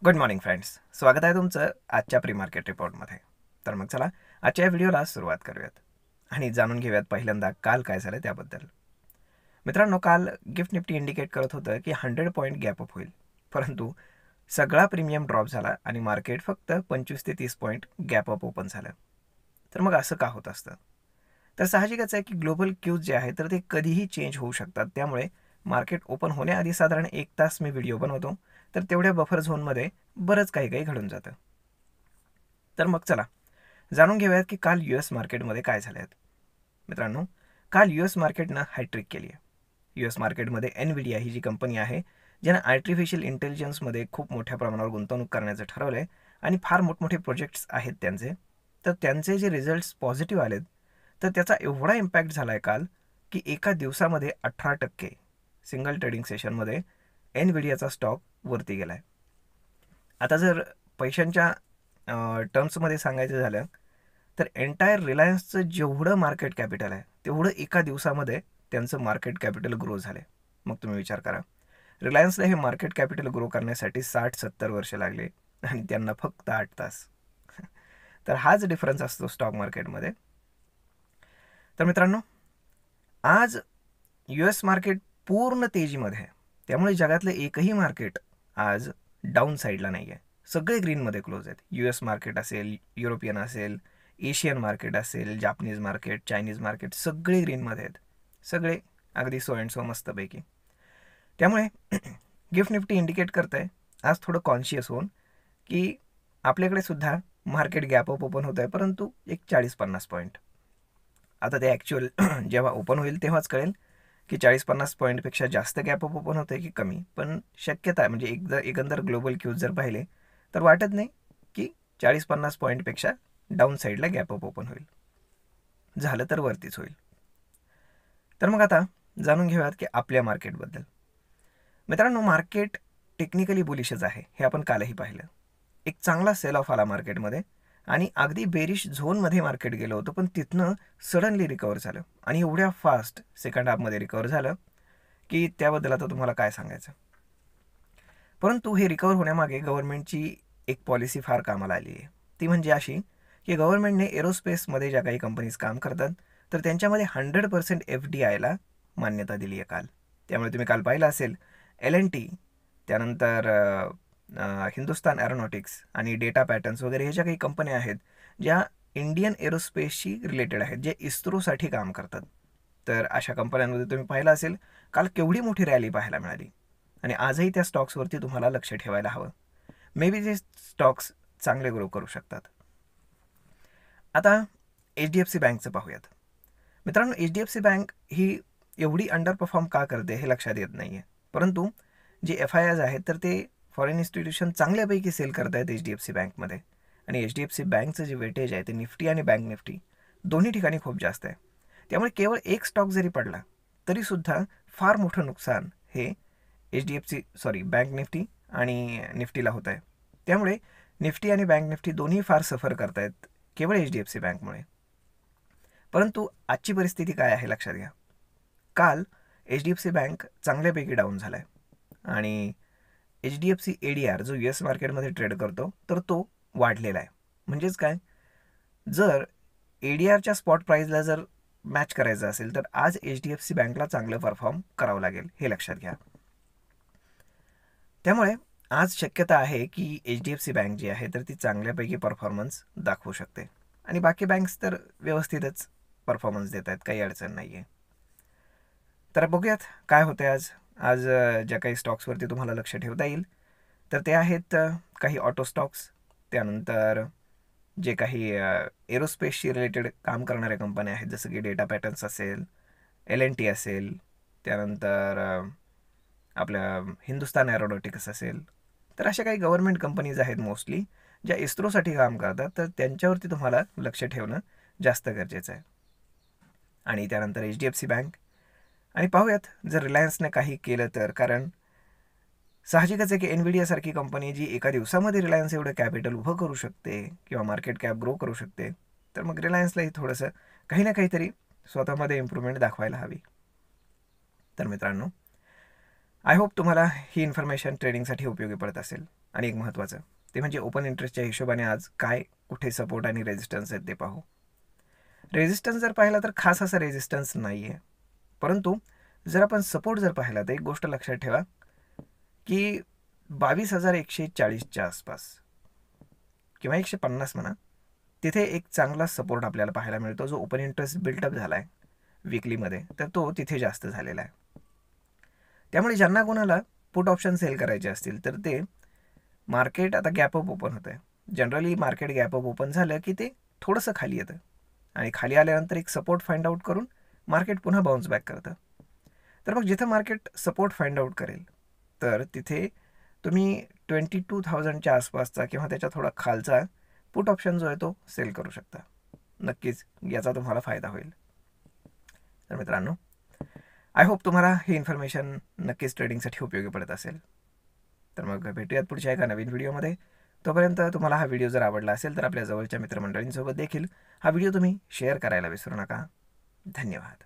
Good morning friends, स्वागत आहे तुमचं आजच्या प्री मार्केट रिपोर्टमध्ये. तर मग चला आजच्या व्हिडिओला सुरुवात करूयात आणि जाणून घेऊयात पहिल्यांदा काल काय झालं त्याबद्दल. मित्रांनो, काल गिफ्ट निफ्टी इंडिकेट करत होतं की 100 पॉईंट गॅप अप होईल, परंतु सगळा प्रीमियम ड्रॉप झाला आणि मार्केट फक्त 25 ते 30 पॉईंट गॅप अप ओपन झालं. तर मग असं का होत असतं? तर साहजिकच आहे की ग्लोबल क्यूज जे आहे तर ते कधीही चेंज होऊ शकतात. त्यामुळे मार्केट ओपन होण्याआधी साधारण 1 तास मी व्हिडिओ बनवतो, तर तेवढ्या बफर झोनमध्ये बरंच काही घडून जातं. तर मग चला जाणून घेऊयात की काल US मार्केटमध्ये काय झाले आहेत. मित्रांनो, काल US मार्केटनं हायट्रिक केली आहे. US मार्केटमध्ये एनव्हिडिया ही जी कंपनी आहे, ज्यानं आर्टिफिशियल इंटेलिजन्समध्ये खूप मोठ्या प्रमाणावर गुंतवणूक करण्याचं ठरवलं आहे आणि फार मोठमोठे प्रोजेक्ट्स आहेत त्यांचे. तर त्यांचे जे रिझल्ट्स पॉझिटिव्ह आलेत, तर त्याचा एवढा इम्पॅक्ट झाला आहे काल की एका दिवसामध्ये 18% सिंगल ट्रेडिंग सेशनमध्ये एनव्हिडियाचा स्टॉक वरती गेला आहे. आता जर पैशांच्या टर्म्समध्ये सांगायचं झालं तर एंटायर रिलायन्सचं जेवढं मार्केट कॅपिटल आहे तेवढं एका दिवसामध्ये त्यांचं मार्केट कॅपिटल ग्रो झालं. मग तुम्ही विचार करा, रिलायन्सला हे मार्केट कॅपिटल ग्रो करण्यासाठी 60-70 वर्ष लागले आणि त्यांना फक्त 8 तास. तर हाच डिफरन्स असतो स्टॉक मार्केटमध्ये. तर मित्रांनो, आज US मार्केट पूर्ण तेजीमध्ये आहे. त्यामुळे जगातलं एकही मार्केट आज डाऊन साईडला नाही आहे. सगळे ग्रीनमध्ये क्लोज आहेत. US मार्केट असेल, युरोपियन असेल, एशियन मार्केट असेल, जापनीज मार्केट, चायनीज मार्केट, सगळे ग्रीनमध्ये आहेत. सगळे अगदी सो अँड सो मस्तपैकी. त्यामुळे गिफ्ट निफ्टी इंडिकेट करत आहे आज थोडं कॉन्शियस होऊन की आपल्याकडे सुद्धा मार्केट गॅप अप ओपन होत आहे, परंतु एक 40-50 पॉईंट. आता ते ॲक्च्युअल जेव्हा ओपन होईल तेव्हाच कळेल की 40-50 पॉईंटपेक्षा जास्त गॅप अप ओपन होतं की कमी. पण शक्यता आहे, म्हणजे एकंदर ग्लोबल क्यूज जर पाहिले तर वाटत नाही की 40-50 पॉईंटपेक्षा डाऊन साईडला गॅप अप ओपन होईल. झालं तर वरतीच होईल. तर मग आता जाणून घेऊयात की आपल्या मार्केटबद्दल. मित्रांनो, मार्केट टेक्निकली बुलिशच आहे, हे आपण कालही पाहिलं. एक चांगला सेल ऑफ आला मार्केटमध्ये आणि अगदी बेरिश झोनमध्ये मार्केट गेलं होतं, पण तिथनं सडनली रिकवर झालं आणि एवढ्या फास्ट सेकंड हाफमध्ये रिकवर झालं की त्याबद्दल आता तुम्हाला काय सांगायचं. परंतु हे रिकवर होण्यामागे गव्हर्नमेंटची एक पॉलिसी फार कामाला आली आहे. ती म्हणजे अशी की गव्हर्नमेंटने एरोस्पेसमध्ये ज्या काही कंपनीज काम करतात तर त्यांच्यामध्ये 100% FDIला मान्यता दिली आहे काल. त्यामुळे तुम्ही काल पाहिलं असेल L&T, त्यानंतर हिंदुस्तान एरोनॉटिक्स आणि डेटा पॅटर्न्स वगैरे ह्या ज्या काही कंपन्या आहेत ज्या इंडियन एरोस्पेसशी रिलेटेड आहेत, जे इस्रोसाठी काम करतात, तर अशा कंपन्यांमध्ये तुम्ही पाहिलं असेल काल केवढी मोठी रॅली पाहायला मिळाली. आणि आजही त्या स्टॉक्सवरती तुम्हाला लक्ष ठेवायला हवं. मे बी ते स्टॉक्स चांगले ग्रो करू शकतात. आता HDFC बँकचं पाहूयात. मित्रांनो, HDFC बँक ही एवढी अंडर परफॉर्म का करते हे लक्षात येत नाही आहे, परंतु जे FIIs आहेत तर ते फॉरेन इन्स्टिट्यूशन चांगल्यापैकी सेल करत आहेत HDFC बँकमध्ये. आणि HDFC बँकचं जे वेटेज आहे ते निफ्टी आणि बँक निफ्टी दोन्ही ठिकाणी खूप जास्त आहे. त्यामुळे केवळ एक स्टॉक जरी पडला तरीसुद्धा फार मोठं नुकसान हे बँक निफ्टी आणि निफ्टीला होत आहे. त्यामुळे निफ्टी आणि बँक निफ्टी दोन्ही फार सफर करत आहेत केवळ HDFC बँकमुळे. परंतु आजची परिस्थिती काय आहे लक्षात घ्या. काल HDFC बँक चांगल्यापैकी डाऊन झाला आहे आणि HDFC ADR जो US मार्केटमध्ये ट्रेड करतो तर तो वाढलेला आहे. म्हणजेच काय, जर ADRच्या स्पॉट प्राईजला जर मॅच करायचं असेल तर आज HDFC बँकला चांगलं परफॉर्म करावं लागेल, हे लक्षात घ्या. त्यामुळे आज शक्यता आहे की HDFC बँक जी आहे तर ती चांगल्यापैकी परफॉर्मन्स दाखवू शकते आणि बाकी बँक्स तर व्यवस्थितच परफॉर्मन्स देत आहेत, काही अडचण नाही आहे. तर बघूयात काय होते आज. आज ज्या काही स्टॉक्सवरती तुम्हाला लक्ष ठेवता येईल तर ते आहेत काही ऑटो स्टॉक्स, त्यानंतर जे काही एरोस्पेसशी रिलेटेड काम करणाऱ्या कंपन्या आहेत जसं की डेटा पॅटर्न्स असेल, L&T असेल, त्यानंतर आपल्या हिंदुस्तान एरोनॉटिक्स असेल. तर अशा काही गव्हर्नमेंट कंपनीज आहेत मोस्टली ज्या इस्रोसाठी काम करतात, तर त्यांच्यावरती तुम्हाला लक्ष ठेवणं जास्त गरजेचं आहे. आणि त्यानंतर HDFC बँक आणि पाहूयात जर रिलायन्सने काही केलं तर. कारण साहजिकच आहे की एनव्हिडियासारखी कंपनी जी एका दिवसामध्ये रिलायन्स एवढं कॅपिटल उभं करू शकते किंवा मार्केट कॅप ग्रो करू शकते, तर मग रिलायन्सलाही थोडंसं काही ना काहीतरी स्वतःमध्ये इम्प्रूव्हमेंट दाखवायला हवी. तर मित्रांनो, आय होप तुम्हाला ही इन्फॉर्मेशन ट्रेडिंगसाठी उपयोगी पडत असेल आणि एक महत्त्वाचं ते म्हणजे ओपन इंटरेस्टच्या हिशोबाने आज काय कुठे सपोर्ट आणि रेजिस्टन्स आहेत ते पाहू. रेजिस्टन्स जर पाहिला तर खास असा रेजिस्टन्स नाही आहे, परंतु जर आपण सपोर्ट जर पाहिला तर एक गोष्ट लक्षात ठेवा की 22,140च्या आसपास किंवा 150 म्हणा, तिथे एक चांगला सपोर्ट आपल्याला पाहायला मिळतो. जो ओपन इंटरेस्ट बिल्टअप झाला आहे विकलीमध्ये, तर तो तिथे जास्त झालेला आहे. त्यामुळे ज्यांना कोणाला पुट ऑप्शन सेल करायचे असतील तर ते मार्केट आता गॅपअप ओपन होतं आहे. जनरली मार्केट गॅपअप ओपन झालं की ते थोडंसं खाली येतं आणि खाली आल्यानंतर एक सपोर्ट फाइंड आउट करून मार्केट पुन्हा बाउन्स बॅक करतं. तर मग जिथं मार्केट सपोर्ट फाइंड आउट करेल तर तिथे तुम्ही 22,000च्या आसपासचा किंवा त्याच्या थोडा खालचा पुट ऑप्शन जो आहे तो सेल करू शकता. नक्कीच याचा तुम्हाला फायदा होईल. तर मित्रांनो, आय होप तुम्हाला ही इन्फॉर्मेशन नक्कीच ट्रेडिंगसाठी उपयोगी पडत असेल. तर मग भेटूयात पुढच्या एका नवीन व्हिडिओमध्ये. तोपर्यंत तुम्हाला हा व्हिडिओ जर आवडला असेल तर आपल्या जवळच्या मित्रमंडळींसोबत देखील हा व्हिडिओ तुम्ही शेअर करायला विसरू नका. धन्यवाद.